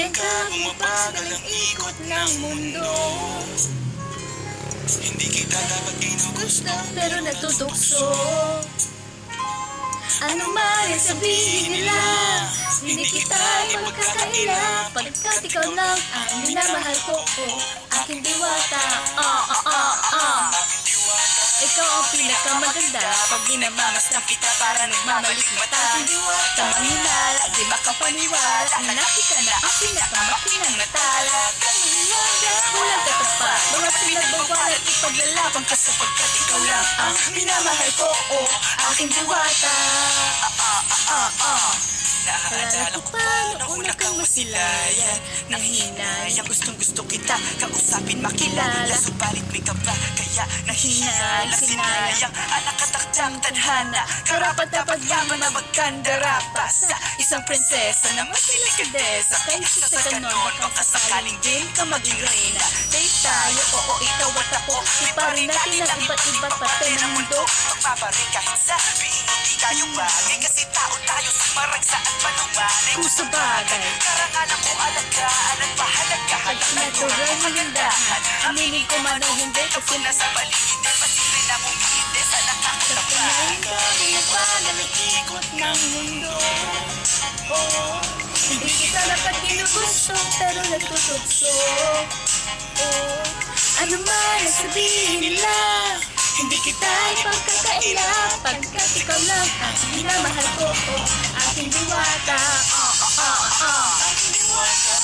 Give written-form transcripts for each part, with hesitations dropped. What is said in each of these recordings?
Ganyan ka bumabagal ang ikot ng mundo. Hindi kita dapat ginugusto, Pero natutukso. Ano man ang sabihin nila, hindi kita magkakaila. Pagkat ikaw lang ang minamahal ko, aking diwata. Ikaw ang pinakamaganda. Pag ginamamasdan kita para nagmamalik mata. Tamang hinala, di makapaniwala. Nakita na ang pinakamakinang natala. Walang katapat, mga pinagbawalan, ipaglalaban ka sapagkat ikaw lang ang minamahal ko, aking diwata. naaalala ko pa noong una kang masilayan. Nahinayang gustong gusto kita kausapin makilala. Subalit may kaba kaya nahinala. Sinayang anak katakdang tadhana. Karapat dapat yaman na magkandarapa sa isang prinsesa na masilikadesa. Kaysa sa ganon baka sakaling din ka maging reyna. Date tayo, oo ikaw at ako. Iparin natin ang iba't pati ng mundo. Magpaparin kahit sabihin hindi tayo bagay. Kasi tao tayo sa maragsaat panumalig. Kung sa bagay karangalan ko alagaan at pahalagahan ang natural magandahan. Aminin ko man o hindi kasi nasa paligid. Pasipin na humihindi sa nakakatapagan. Pinapagal ang ikot ng mundo. Hindi kita dapat ginugusto pero nagtutukso. Ano man ang sabihin nila, hindi kita ipagkakaila. Pagkat ikaw lang ang minamahal ko, aking diwata.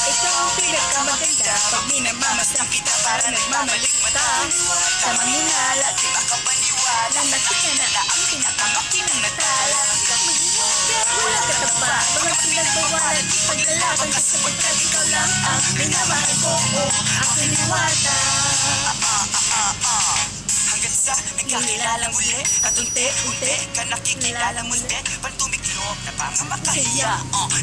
Ikaw ang pinakamaganda. Pag minamamasdan kita para nagmamalik mata. Tamang hinala, di makapaniwala. Nakita na ang pinakamakinang natala. Walang katapat, mga pinagbawalan. Paglalaban ka sapagkat ikaw lang ang minamahal ko, aking diwata. Hanggang sa nagkakilala muli at unti-unti ka nakikilala muli. Pantumiklop na pamamakahiya,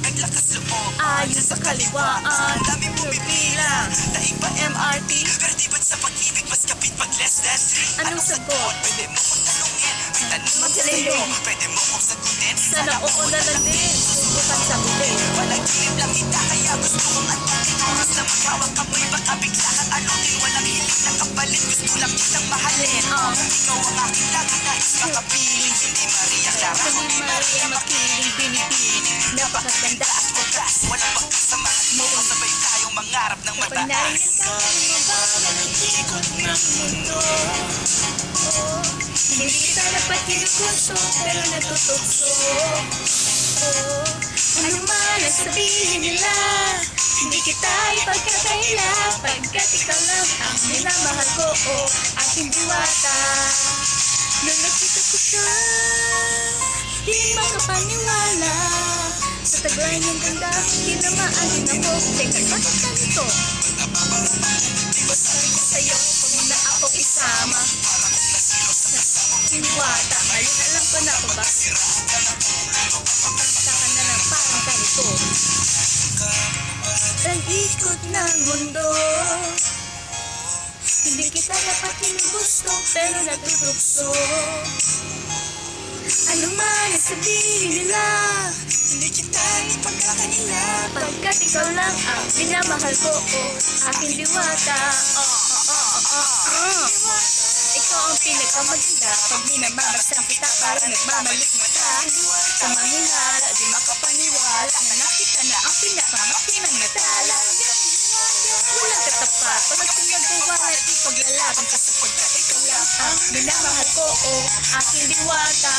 naglakas loob dyan sa kaliwaan. Ang daming bumibilang, daig pa MRT. Pero di ba't sa pag-ibig mas kapit pag less than 3? Anong sagot? Pwede mo kong tanungin, may tanong magsalino. Pwede mo kong sagutin, Sana oo na lang din. Subukan sa huli. walang kilip lang kita kaya gusto kong antukin. Oras na magkawag ka mo'y baka bigla kang alutin. Walang hiling na kapalit, gusto lang kitang mahalin. Ikaw ang aking lagi nais makapiling. Hindi Maria Clara, kundi Maria makiling binibining. Napakaganda at wagas, walang pagkasamahan mo. Sabay tayong mangarap ng Pag narinig mataas. ka, bumabagal ang ikot ng mundo. Hindi kita dapat ginugusto pero natutukso. Ano man ang sabihin nila, hindi kita ipagkakaila. Pagkat ikaw lang ang minamahal ko, aking diwata. Nung nakita ko siya, di makapaniwala. Sa taglay ng ganda, tinamaan din ako. Teka, bakit ganito? Diba sabi ko Sa'yo, pag na ako isama, diwata, ngayon alam ko na kung bakit. Saka na lang parang ganito. Ang ikot ng mundo. Hindi kita dapat ginugusto pero natutukso. Ano man ang sabihin nila, hindi kita ipagkakanila. pagkat ikaw lang ang minamahal ko, aking diwata. Ikaw ang pinakamaganda. Pag minamamasdan kita para nagmamalik mata. Tamang hinala, di makapaniwala. Nakita na ang pinakamakinang natala. Walang katapat, pag pinagbawalan, ipaglalaban ka sapagkat ikaw lang ang minamahal ko, aking diwata.